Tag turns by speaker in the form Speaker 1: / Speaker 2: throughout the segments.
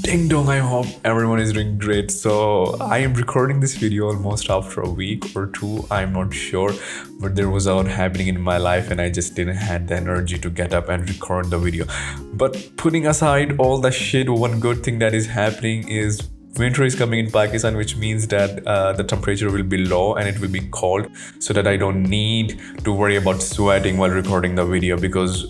Speaker 1: Ding dong, I hope everyone is doing great. So, I am recording this video almost after a week or two. I'm not sure, but there was a lot happening in my life, and I just didn't have the energy to get up and record the video. But putting aside all the shit, one good thing that is happening is winter is coming in Pakistan, which means that the temperature will be low and it will be cold, so that I don't need to worry about sweating while recording the video. Because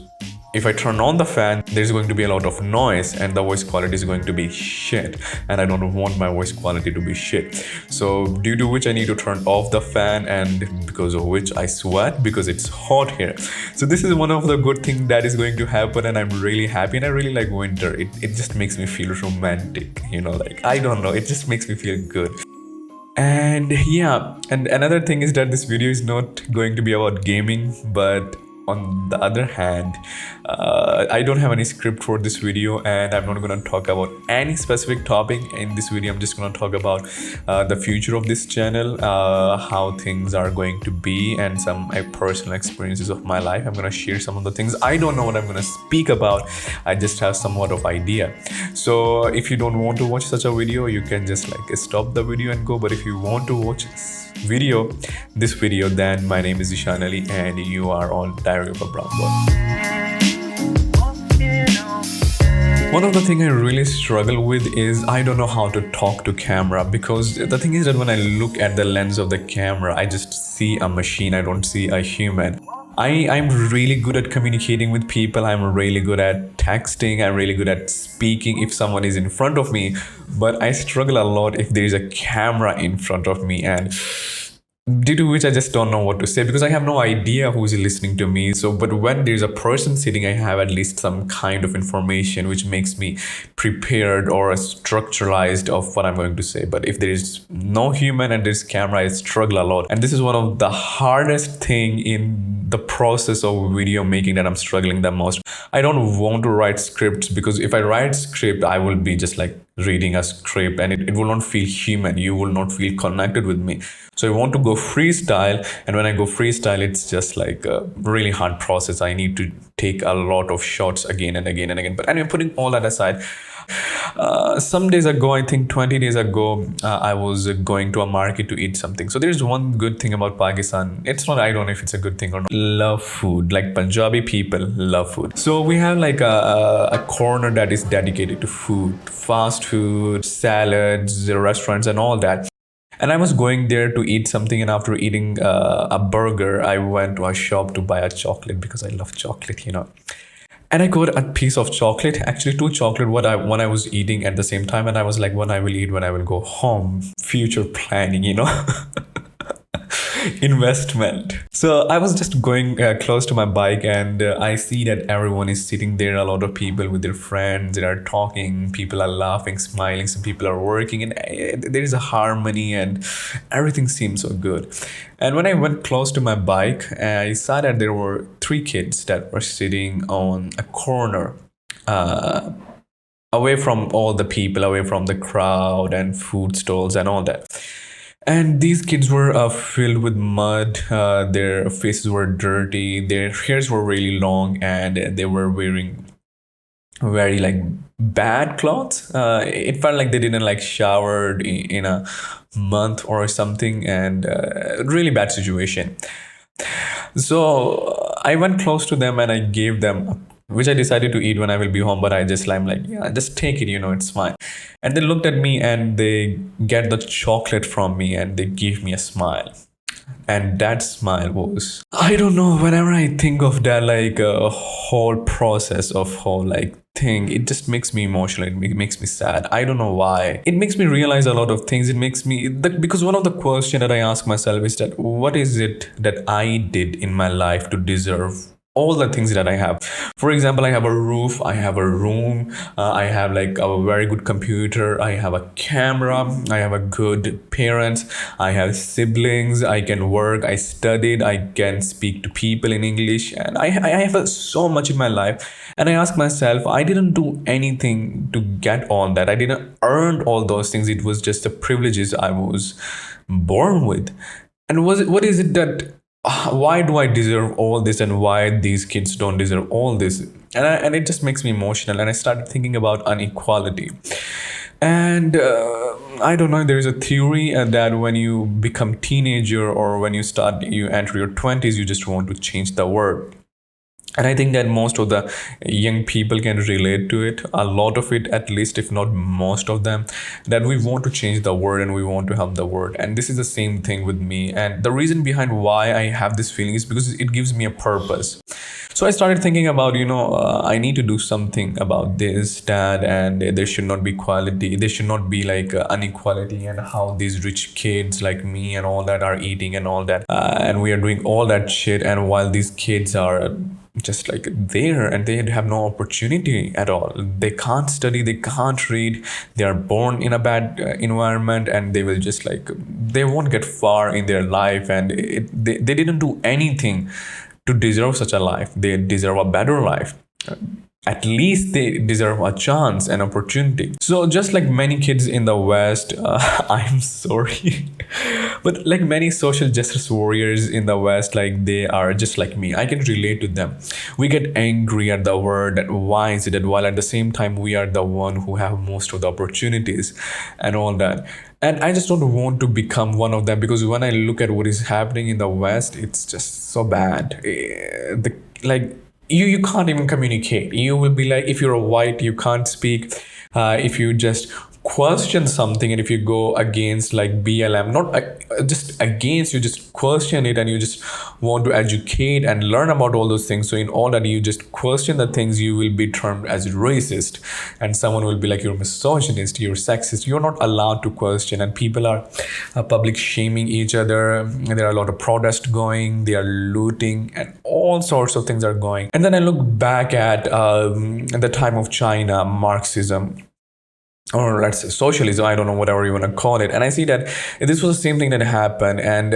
Speaker 1: if I turn on the fan, there's going to be a lot of noise and the voice quality is going to be shit. And I don't want my voice quality to be shit. So, due to which I need to turn off the fan, and because of which I sweat because it's hot here. So, this is one of the good things that is going to happen, and I'm really happy. And I really like winter. It just makes me feel romantic, like, I don't know, it just makes me feel good. And yeah, and another thing is that this video is not going to be about gaming, but on the other hand, I don't have any script for this video, and I'm not going to talk about any specific topic in this video. I'm just going to talk about the future of this channel, how things are going to be, and some personal experiences of my life. I'm going to share some of the things. I don't know what I'm going to speak about. I just have somewhat of idea. So if you don't want to watch such a video, you can just like stop the video and go. But if you want to watch this video, then my name is Ishan Ali, and you are on Diary of a Brown Boy. One of the things I really struggle with is I don't know how to talk to camera, because the thing is that when I look at the lens of the camera, I just see a machine. I don't see a human. I'm really good at communicating with people. I'm really good at texting. I'm really good at speaking if someone is in front of me. But I struggle a lot if there is a camera in front of me, and due to which I just don't know what to say, because I have no idea who's listening to me. So, but when there's a person sitting, I have at least some kind of information which makes me prepared or structuralized of what I'm going to say. But if there is no human and there's camera, I struggle a lot. And this is one of the hardest thing in the process of video making that I'm struggling the most. I don't want to write scripts, because if I write script, I will be just like reading a script, and it will not feel human. You will not feel connected with me. So I want to go freestyle, and when I go freestyle, it's just like a really hard process. I need to take a lot of shots again and again and again. But anyway, putting all that aside, some days ago, I think 20 days ago, I was going to a market to eat something. So there's one good thing about Pakistan. It's not, I don't know if it's a good thing or not. Love food. Like Punjabi people love food. So we have like a corner that is dedicated to food, fast food, salads, restaurants, and all that. And I was going there to eat something, and after eating a burger, I went to a shop to buy a chocolate, because I love chocolate. And I got a piece of chocolate, actually two chocolate, when I was eating at the same time. And I was like, when I will eat, when I will go home, future planning, investment. So I was just going close to my bike, and I see that everyone is sitting there, a lot of people with their friends. They are talking, people are laughing, smiling, some people are working, and there is a harmony, and everything seems so good. And when I went close to my bike, I saw that there were three kids that were sitting on a corner, away from all the people, away from the crowd and food stalls and all that. And these kids were filled with mud. Their faces were dirty. Their hairs were really long, and they were wearing very like bad clothes. It felt like they didn't like showered in a month or something, and really bad situation. So I went close to them and I gave them, which I decided to eat when I will be home. But I'm like, yeah, just take it, it's fine. And they looked at me, and they get the chocolate from me, and they give me a smile. And that smile was, I don't know, whenever I think of that, like a whole process of whole like thing, it just makes me emotional. It makes me sad. I don't know why. It makes me realize a lot of things. It makes me, because one of the questions that I ask myself is that what is it that I did in my life to deserve all the things that I have? For example, I have a roof, I have a room, I have like a very good computer, I have a camera, I have a good parents, I have siblings, I can work, I studied, I can speak to people in English, and I have so much in my life. And I ask myself, I didn't do anything to get all that. I didn't earn all those things. It was just the privileges I was born with. And what is it that why do I deserve all this, and why these kids don't deserve all this? And it just makes me emotional, and I started thinking about inequality. And I don't know, there is a theory that when you become teenager, or when you enter your 20s, you just want to change the world. And I think that most of the young people can relate to it, a lot of it at least, if not most of them, that we want to change the world and we want to help the world. And this is the same thing with me. And the reason behind why I have this feeling is because it gives me a purpose. So I started thinking about, I need to do something about this, that, and there should not be equality. There should not be like inequality, and how these rich kids like me and all that are eating and all that. And we are doing all that shit. And while these kids are just like there, and they have no opportunity at all, they can't study, they can't read, they are born in a bad environment, and they will just like, they won't get far in their life. And they didn't do anything to deserve such a life. They deserve a better life. At least they deserve a chance and opportunity. So just like many kids in the West, I'm sorry, but like many social justice warriors in the West, like they are just like me. I can relate to them. We get angry at the world, that why is it that, while at the same time we are the one who have most of the opportunities and all that. And I just don't want to become one of them, because when I look at what is happening in the West, it's just so bad. You can't even communicate. You will be like, if you're a white, you can't speak. If you just question something, and if you go against like BLM, not just against, you just question it, and you just want to educate and learn about all those things. So in all that you just question the things, you will be termed as racist, and someone will be like, you're misogynist, you're sexist. You're not allowed to question. And people are public shaming each other. There are a lot of protests going, they are looting, and all sorts of things are going. And then I look back at the time of China, Marxism, or let's say socialism, I don't know, whatever you want to call it. And I see that this was the same thing that happened. And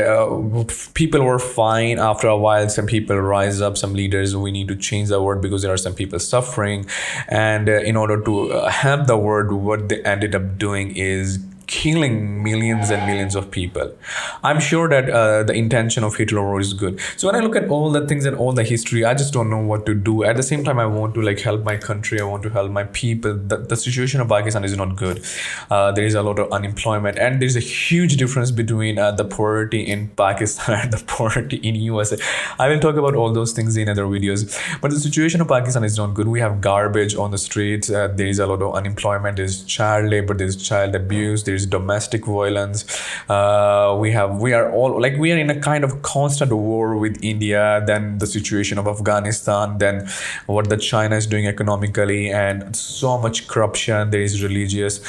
Speaker 1: people were fine. After a while, some people rise up, some leaders, we need to change the world because there are some people suffering. And in order to help the world, what they ended up doing is killing millions and millions of people. I'm sure that the intention of Hitler is good. So when I look at all the things and all the history, I just don't know what to do. At the same time, I want to like help my country. I want to help my people. The situation of Pakistan is not good. There is a lot of unemployment, and there's a huge difference between the poverty in Pakistan and the poverty in USA. I will talk about all those things in other videos. But the situation of Pakistan is not good. We have garbage on the streets. There is a lot of unemployment. There's child labor. There's child abuse. There's domestic violence. We are in a kind of constant war with India. Then the situation of Afghanistan. Then what the China is doing economically, and so much corruption. There is religious,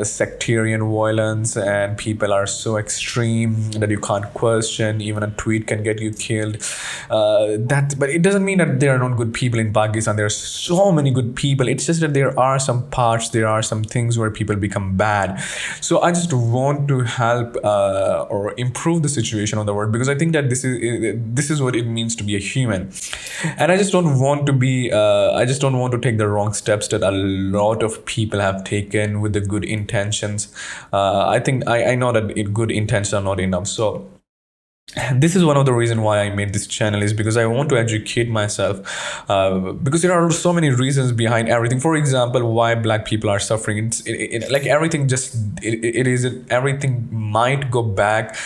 Speaker 1: sectarian violence, and people are so extreme that you can't question. Even a tweet can get you killed. But it doesn't mean that there are not good people in Pakistan. There are so many good people. It's just that there are some parts, there are some things where people become bad. So I just want to help or improve the situation of the world, because I think that this is what it means to be a human. And I just don't want to be I just don't want to take the wrong steps that a lot of people have taken with the good intentions. I think I know that good intentions are not enough. So this is one of the reasons why I made this channel, is because I want to educate myself, because there are so many reasons behind everything. For example, why black people are suffering. Like everything everything might go back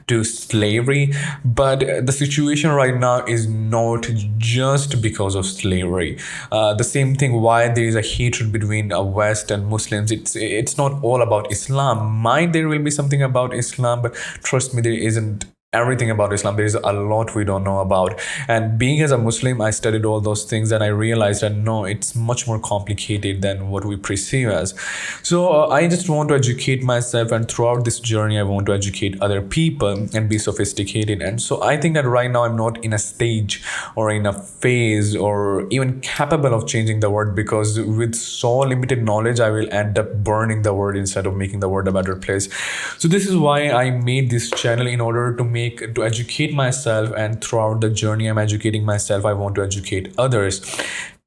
Speaker 1: to slavery, but the situation right now is not just because of slavery. The same thing, why there is a hatred between West and Muslims. It's not all about Islam. Might there will be something about Islam, but trust me, there isn't everything about Islam. There is a lot we don't know about. And being as a Muslim, I studied all those things, and I realized that no, it's much more complicated than what we perceive as. So I just want to educate myself, and throughout this journey, I want to educate other people and be sophisticated. And so I think that right now I'm not in a stage or in a phase or even capable of changing the world, because with so limited knowledge, I will end up burning the world instead of making the world a better place. So this is why I made this channel, in order to educate myself. And throughout the journey I'm educating myself, I want to educate others.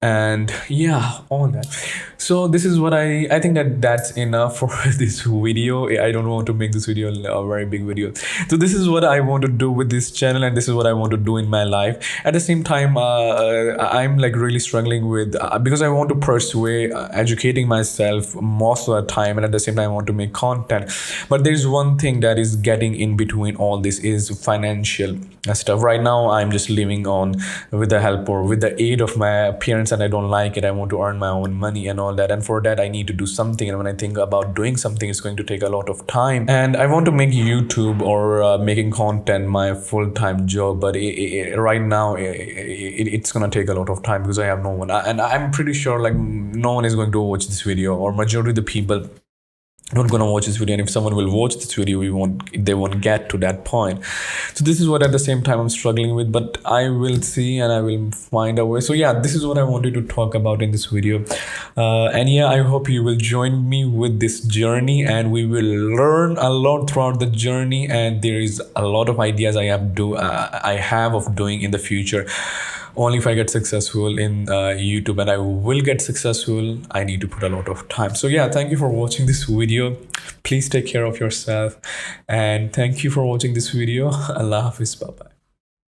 Speaker 1: and yeah, all that. So this is what I think that that's enough for this video. I don't want to make this video a very big video. So this is what I want to do with this channel, and this is what I want to do in my life. At the same time, I'm like really struggling with because I want to pursue educating myself most of the time, and at the same time I want to make content. But there's one thing that is getting in between all this is financial stuff. Right now I'm just living on with the help or with the aid of my parents, and I don't like it. I want to earn my own money and all that, and for that I need to do something. And when I think about doing something, it's going to take a lot of time, and I want to make YouTube or making content my full-time job. But right now it's gonna take a lot of time because I have no one. And I'm pretty sure like no one is going to watch this video, or majority of the people not gonna watch this video. And if someone will watch this video, they won't get to that point. So this is what at the same time I'm struggling with, but I will see and I will find a way. So yeah, this is what I wanted to talk about in this video. And yeah, I hope you will join me with this journey, and we will learn a lot throughout the journey. And there is a lot of ideas I have of doing in the future. Only if I get successful in YouTube, and I will get successful, I need to put a lot of time. So yeah, thank you for watching this video. Please take care of yourself, and thank you for watching this video. Allah Hafiz, bye bye.